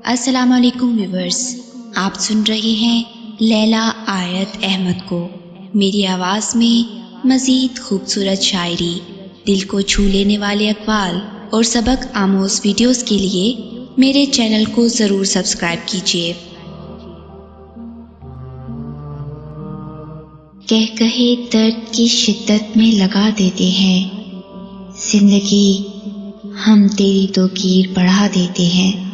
अस्सलाम वालेकुम व्यूवर्स, आप सुन रहे हैं लैला आयत अहमद को। मेरी आवाज़ में मज़ीद खूबसूरत शायरी, दिल को छू लेने वाले अक़वाल और सबक आमोज़ वीडियोस के लिए मेरे चैनल को ज़रूर सब्सक्राइब कीजिए। कह कहे दर्द की शिद्दत में लगा देते हैं, जिंदगी हम तेरी तो कीर बढ़ा देते हैं।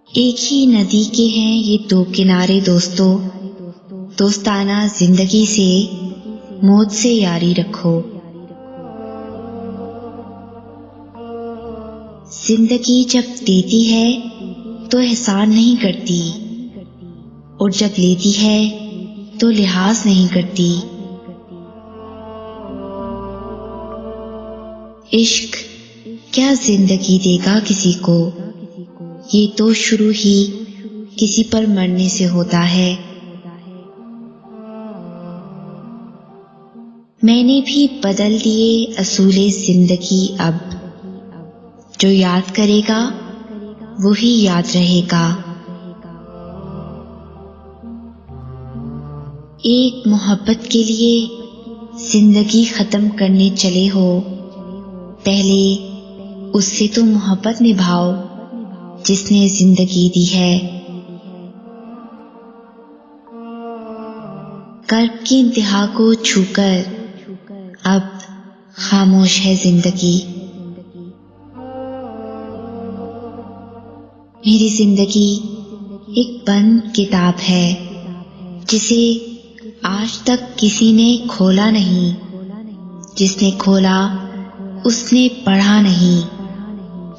एक ही नदी के हैं ये दो किनारे दोस्तों, दोस्ताना जिंदगी से मौत से यारी रखो। जिंदगी जब देती है तो एहसान नहीं करती, और जब लेती है तो लिहाज नहीं करती। इश्क क्या जिंदगी देगा किसी को, ये तो शुरू ही किसी पर मरने से होता है। मैंने भी बदल दिए असूले जिंदगी अब, जो याद करेगा वो ही याद रहेगा। एक मोहब्बत के लिए जिंदगी खत्म करने चले हो, पहले उससे तो मोहब्बत निभाओ जिसने जिंदगी दी है। कर्ब की इंतहा को छूकर अब खामोश है जिंदगी। मेरी जिंदगी एक बंद किताब है, जिसे आज तक किसी ने खोला नहीं। जिसने खोला उसने पढ़ा नहीं,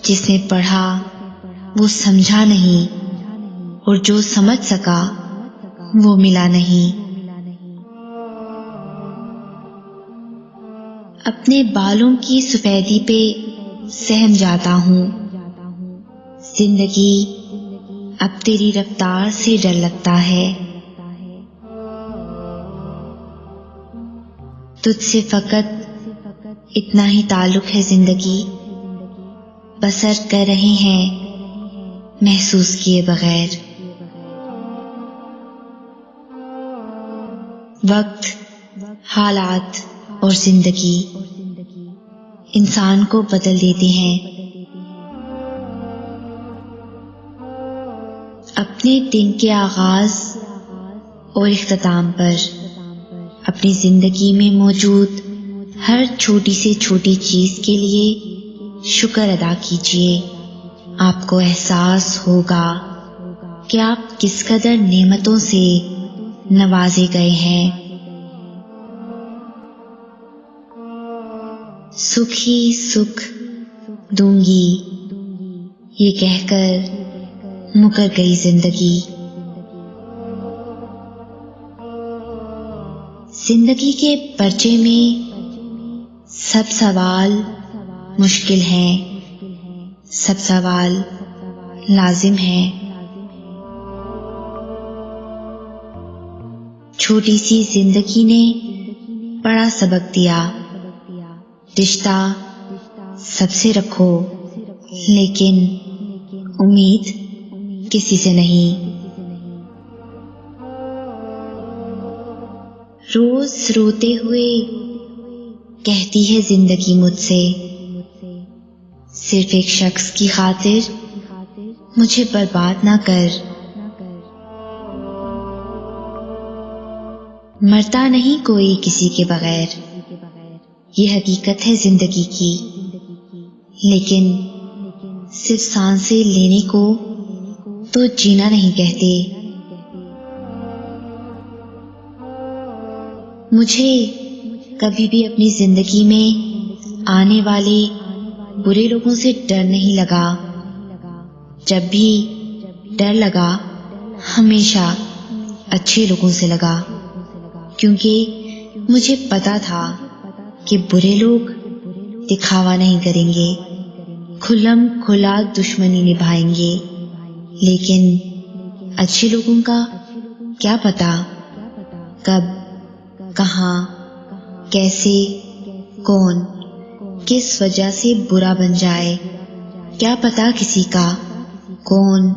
जिसने पढ़ा वो समझा नहीं, और जो समझ सका वो मिला नहीं। अपने बालों की सफेदी पे सहम जाता हूँ, जिंदगी अब तेरी रफ्तार से डर लगता है। तुझसे फकत इतना ही ताल्लुक है जिंदगी, बसर कर रहे हैं महसूस किए बगैर। वक्त, हालात और जिंदगी इंसान को बदल देते हैं। अपने दिन के आगाज और इख्तिताम पर अपनी जिंदगी में मौजूद हर छोटी से छोटी चीज के लिए शुक्र अदा कीजिए। आपको एहसास होगा कि आप किस कदर नेमतों से नवाजे गए हैं। सुख ही सुख दूंगी ये कहकर मुकर गई जिंदगी। जिंदगी के पर्चे में सब सवाल मुश्किल हैं, सब सवाल लाजिम है। छोटी सी जिंदगी ने बड़ा सबक दिया, रिश्ता सबसे रखो लेकिन उम्मीद किसी से नहीं। रोज रोते हुए कहती है जिंदगी मुझसे, सिर्फ एक शख्स की खातिर मुझे बर्बाद ना कर। मरता नहीं कोई किसी के बगैर, ये हकीकत है जिंदगी की, लेकिन सिर्फ सांसें लेने को तो जीना नहीं कहते। मुझे कभी भी अपनी जिंदगी में आने वाले बुरे लोगों से डर नहीं लगा। जब भी डर लगा हमेशा अच्छे लोगों से लगा, क्योंकि मुझे पता था कि बुरे लोग दिखावा नहीं करेंगे, खुल्लम खुला दुश्मनी निभाएंगे, लेकिन अच्छे लोगों का क्या पता कब, कहाँ, कैसे, कौन किस वजह से बुरा बन जाए। क्या पता किसी का कौन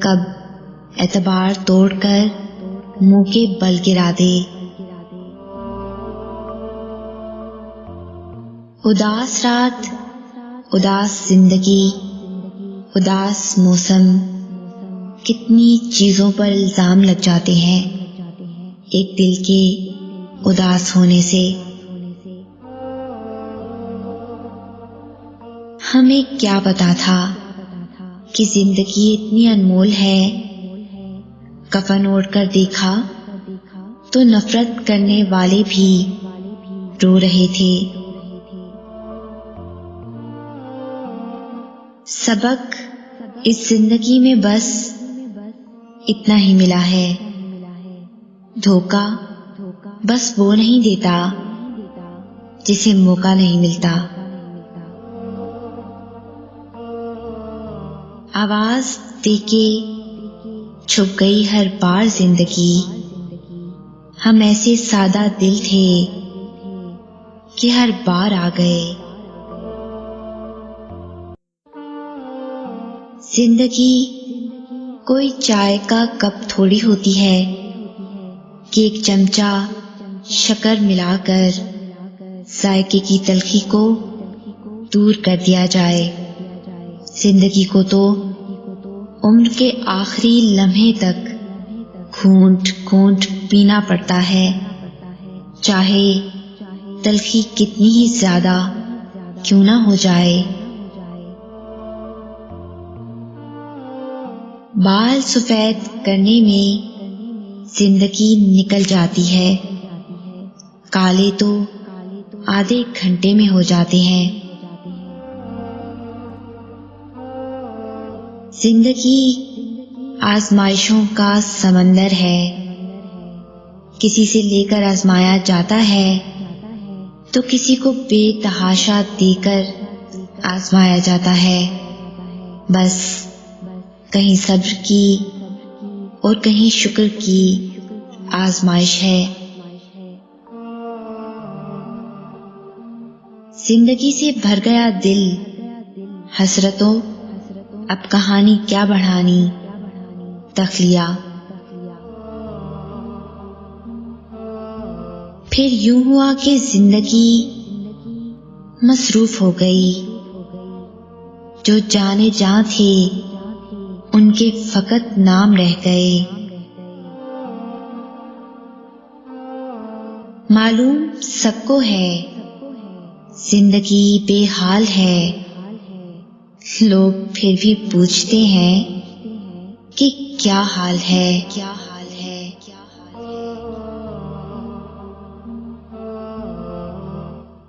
कब एतबार तोड़कर मुंह के बल गिरा दे। उदास रात, उदास जिंदगी, उदास मौसम, कितनी चीजों पर इल्जाम लग जाते हैं एक दिल के उदास होने से। हमें क्या पता था कि जिंदगी इतनी अनमोल है। कफन ओढ़कर देखा तो नफरत करने वाले भी रो रहे थे। सबक इस जिंदगी में बस इतना ही मिला है। धोखा बस वो नहीं देता जिसे मौका नहीं मिलता। आवाज देके छुप गई हर बार जिंदगी। हम ऐसे सादा दिल थे कि हर बार आ गए। जिंदगी कोई चाय का कप थोड़ी होती है कि एक चमचा शक्कर मिलाकर जायके की तलखी को दूर कर दिया जाए। जिंदगी को तो उम्र के आखिरी लम्हे तक घूंट घूंट पीना पड़ता है, चाहे तलखी कितनी ही ज्यादा क्यों ना हो जाए। बाल सफेद करने में जिंदगी निकल जाती है, काले तो आधे घंटे में हो जाते हैं। जिंदगी आजमाइशों का समंदर है। किसी से लेकर आजमाया जाता है तो किसी को बेतहाशा देकर आजमाया जाता है। बस कहीं सब्र की और कहीं शुक्र की आजमाइश है। जिंदगी से भर गया दिल हसरतों, अब कहानी क्या बढ़ानी तखलिया। फिर यूं हुआ कि जिंदगी मसरूफ हो गई। जो जाने जा थे उनके फकत नाम रह गए। मालूम सबको है जिंदगी बेहाल है, लोग फिर भी पूछते हैं कि क्या हाल है, क्या हाल है, क्या हाल है।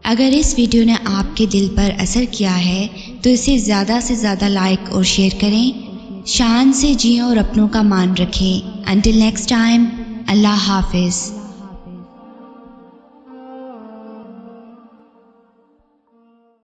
अगर इस वीडियो ने आपके दिल पर असर किया है तो इसे ज़्यादा से ज़्यादा लाइक और शेयर करें। शान से जिएं और अपनों का मान रखें। अंटिल नेक्स्ट टाइम, अल्लाह हाफिज़।